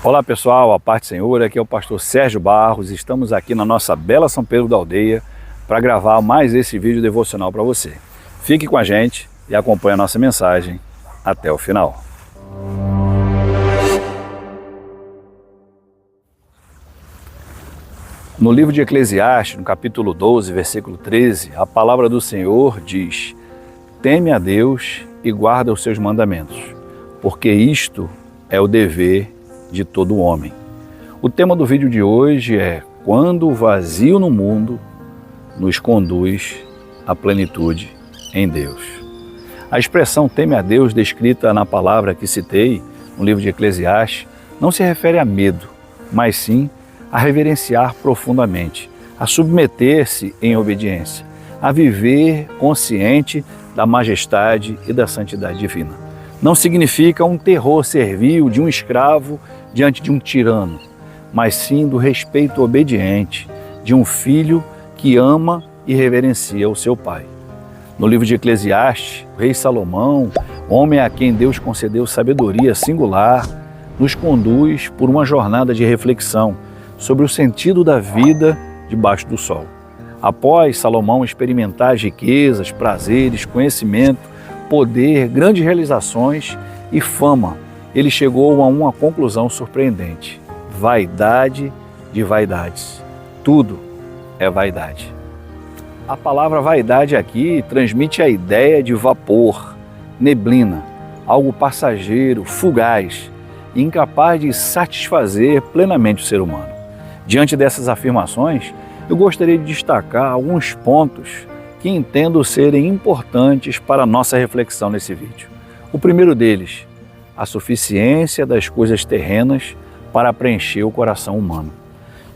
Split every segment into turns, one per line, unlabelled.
Olá pessoal, a paz do Senhor, aqui é o pastor Sérgio Barros, estamos aqui na nossa bela São Pedro da Aldeia para gravar mais esse vídeo devocional para você. Fique com a gente e acompanhe a nossa mensagem até o final. No livro de Eclesiastes, no capítulo 12, versículo 13, a palavra do Senhor diz: teme a Deus e guarda os seus mandamentos, porque isto é o dever de todo homem. O tema do vídeo de hoje é: quando o vazio no mundo nos conduz à plenitude em Deus. A expressão teme a Deus, descrita na palavra que citei no livro de Eclesiastes, não se refere a medo, mas sim a reverenciar profundamente, a submeter-se em obediência, a viver consciente da majestade e da santidade divina. Não significa um terror servil de um escravo diante de um tirano, mas sim do respeito obediente de um filho que ama e reverencia o seu pai. No livro de Eclesiastes, o rei Salomão, homem a quem Deus concedeu sabedoria singular, nos conduz por uma jornada de reflexão sobre o sentido da vida debaixo do sol. Após Salomão experimentar as riquezas, prazeres, conhecimento, poder, grandes realizações e fama, ele chegou a uma conclusão surpreendente: vaidade de vaidades. Tudo é vaidade. A palavra vaidade aqui transmite a ideia de vapor, neblina, algo passageiro, fugaz, incapaz de satisfazer plenamente o ser humano. Diante dessas afirmações, eu gostaria de destacar alguns pontos que entendo serem importantes para a nossa reflexão nesse vídeo. O primeiro deles: a suficiência das coisas terrenas para preencher o coração humano.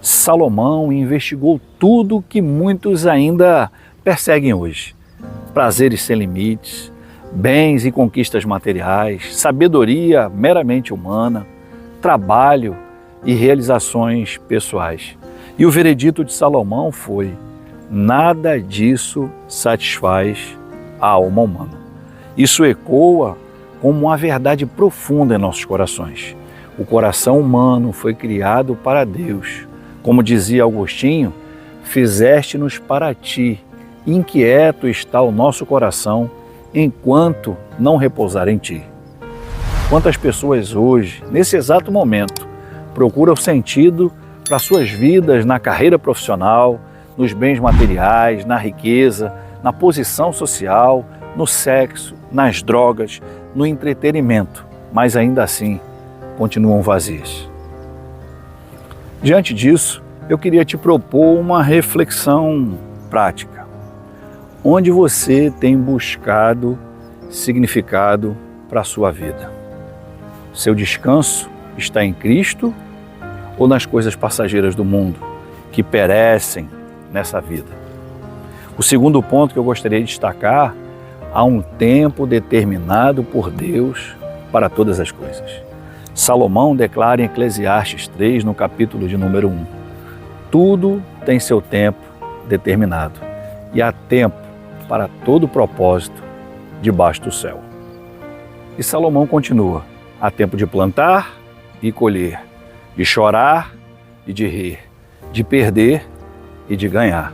Salomão investigou tudo que muitos ainda perseguem hoje: prazeres sem limites, bens e conquistas materiais, sabedoria meramente humana, trabalho e realizações pessoais. E o veredito de Salomão foi: nada disso satisfaz a alma humana. Isso ecoa como uma verdade profunda em nossos corações. O coração humano foi criado para Deus. Como dizia Agostinho, fizeste-nos para ti, inquieto está o nosso coração, enquanto não repousar em ti. Quantas pessoas hoje, nesse exato momento, procuram sentido para suas vidas na carreira profissional, nos bens materiais, na riqueza, na posição social, no sexo, nas drogas, no entretenimento, mas ainda assim continuam vazias. Diante disso, eu queria te propor uma reflexão prática. Onde você tem buscado significado para a sua vida? Seu descanso está em Cristo ou nas coisas passageiras do mundo que perecem nessa vida? O segundo ponto que eu gostaria de destacar: há um tempo determinado por Deus para todas as coisas. Salomão declara em Eclesiastes 3, no capítulo de número 1, tudo tem seu tempo determinado e há tempo para todo propósito debaixo do céu. E Salomão continua: há tempo de plantar e colher, de chorar e de rir, de perder e de ganhar.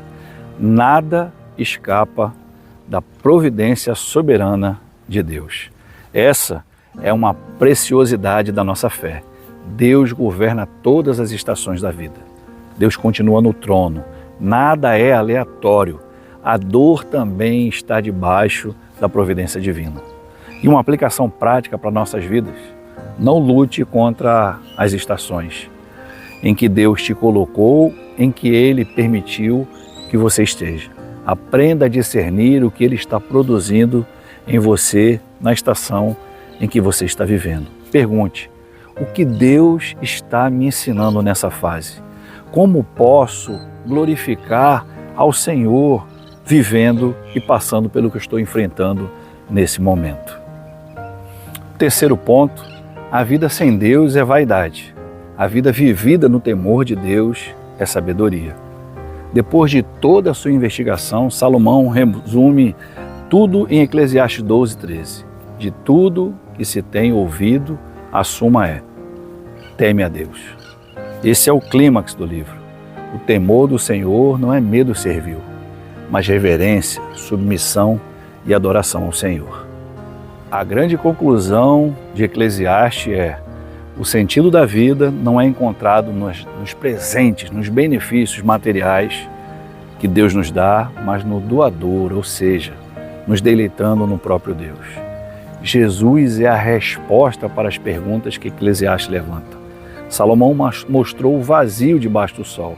Nada escapa da providência soberana de Deus. Essa é uma preciosidade da nossa fé. Deus governa todas as estações da vida. Deus continua no trono. Nada é aleatório. A dor também está debaixo da providência divina. E uma aplicação prática para nossas vidas: não lute contra as estações em que Deus te colocou, em que Ele permitiu que você esteja. Aprenda a discernir o que Ele está produzindo em você na estação em que você está vivendo. Pergunte: o que Deus está me ensinando nessa fase? Como posso glorificar ao Senhor vivendo e passando pelo que eu estou enfrentando nesse momento? Terceiro ponto: a vida sem Deus é vaidade. A vida vivida no temor de Deus é sabedoria. Depois de toda a sua investigação, Salomão resume tudo em Eclesiastes 12, 13. De tudo que se tem ouvido, a suma é: teme a Deus. Esse é o clímax do livro. O temor do Senhor não é medo servil, mas reverência, submissão e adoração ao Senhor. A grande conclusão de Eclesiastes é: o sentido da vida não é encontrado nos presentes, nos benefícios materiais que Deus nos dá, mas no doador, ou seja, nos deleitando no próprio Deus. Jesus é a resposta para as perguntas que Eclesiastes levanta. Salomão mostrou o vazio debaixo do sol,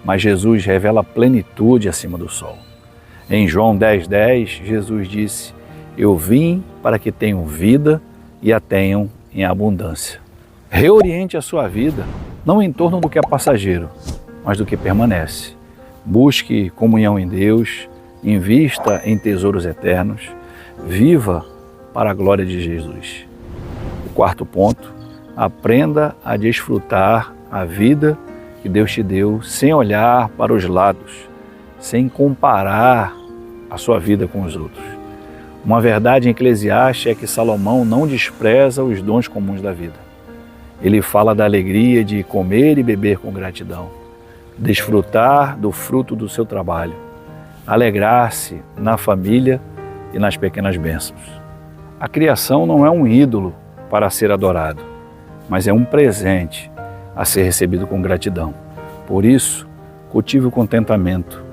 mas Jesus revela a plenitude acima do sol. Em João 10,10, Jesus disse: eu vim para que tenham vida e a tenham em abundância. Reoriente a sua vida, não em torno do que é passageiro, mas do que permanece. Busque comunhão em Deus, invista em tesouros eternos, viva para a glória de Jesus. O quarto ponto: aprenda a desfrutar a vida que Deus te deu sem olhar para os lados, sem comparar a sua vida com os outros. Uma verdade em Eclesiastes é que Salomão não despreza os dons comuns da vida. Ele fala da alegria de comer e beber com gratidão, desfrutar do fruto do seu trabalho, alegrar-se na família e nas pequenas bênçãos. A criação não é um ídolo para ser adorado, mas é um presente a ser recebido com gratidão. Por isso, cultive o contentamento.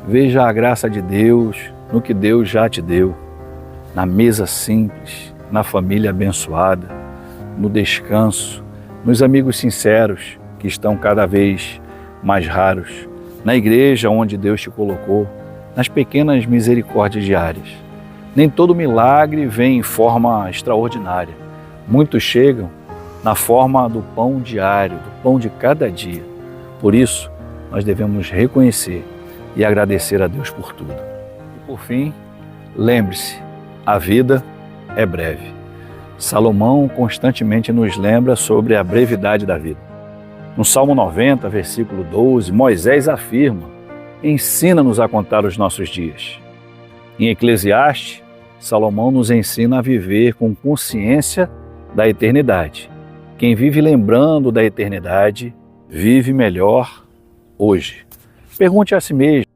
Veja a graça de Deus no que Deus já te deu, na mesa simples, na família abençoada, no descanso, nos amigos sinceros que estão cada vez mais raros, na igreja onde Deus te colocou, nas pequenas misericórdias diárias. Nem todo milagre vem em forma extraordinária. Muitos chegam na forma do pão diário, do pão de cada dia. Por isso, nós devemos reconhecer e agradecer a Deus por tudo. E por fim, lembre-se, a vida é breve. Salomão constantemente nos lembra sobre a brevidade da vida. No Salmo 90, versículo 12, Moisés afirma: ensina-nos a contar os nossos dias. Em Eclesiastes, Salomão nos ensina a viver com consciência da eternidade. Quem vive lembrando da eternidade, vive melhor hoje. Pergunte a si mesmo: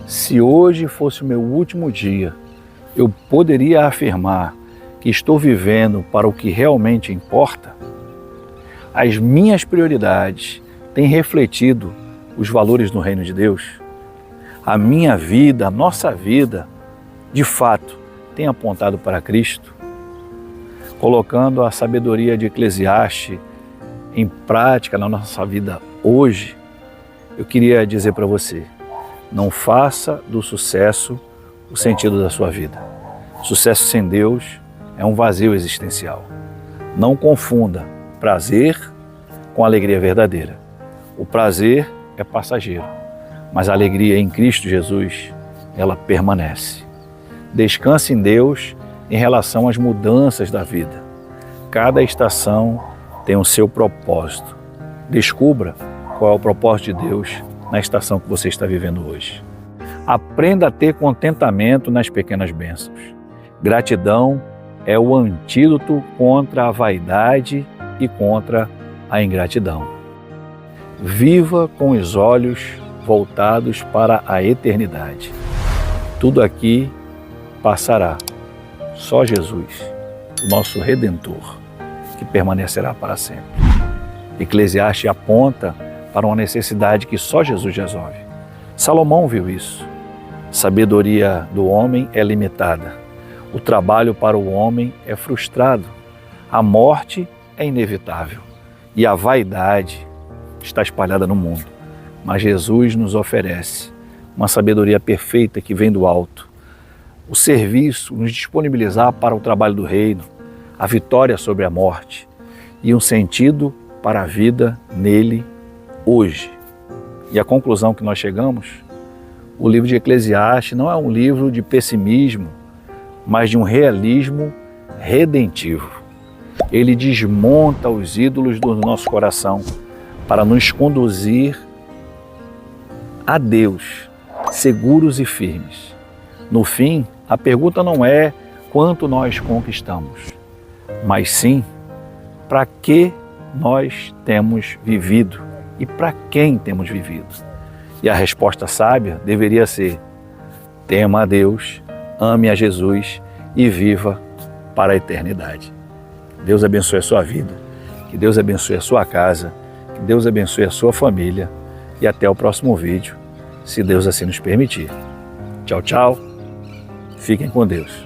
se hoje fosse o meu último dia, eu poderia afirmar que estou vivendo para o que realmente importa? As minhas prioridades têm refletido os valores do reino de Deus? A minha vida, a nossa vida, de fato, tem apontado para Cristo? Colocando a sabedoria de Eclesiastes em prática na nossa vida hoje, eu queria dizer para você: não faça do sucesso o sentido da sua vida. Sucesso sem Deus é um vazio existencial. Não confunda prazer com alegria verdadeira. O prazer é passageiro, mas a alegria em Cristo Jesus, ela permanece. Descanse em Deus em relação às mudanças da vida. Cada estação tem o seu propósito. Descubra qual é o propósito de Deus na estação que você está vivendo hoje. Aprenda a ter contentamento nas pequenas bênçãos. Gratidão é o antídoto contra a vaidade e contra a ingratidão. Viva com os olhos voltados para a eternidade. Tudo aqui passará. Só Jesus, o nosso Redentor, que permanecerá para sempre. Eclesiastes aponta para uma necessidade que só Jesus resolve. Salomão viu isso. Sabedoria do homem é limitada. O trabalho para o homem é frustrado. A morte é inevitável. E a vaidade está espalhada no mundo. Mas Jesus nos oferece uma sabedoria perfeita que vem do alto. O serviço, nos disponibilizar para o trabalho do reino, a vitória sobre a morte e um sentido para a vida nele hoje. E a conclusão que nós chegamos: o livro de Eclesiastes não é um livro de pessimismo, mas de um realismo redentivo. Ele desmonta os ídolos do nosso coração para nos conduzir a Deus, seguros e firmes. No fim, a pergunta não é quanto nós conquistamos, mas sim para que nós temos vivido e para quem temos vivido. E a resposta sábia deveria ser: tema a Deus, ame a Jesus e viva para a eternidade. Deus abençoe a sua vida, que Deus abençoe a sua casa, que Deus abençoe a sua família e até o próximo vídeo, se Deus assim nos permitir. Tchau, tchau. Fiquem com Deus.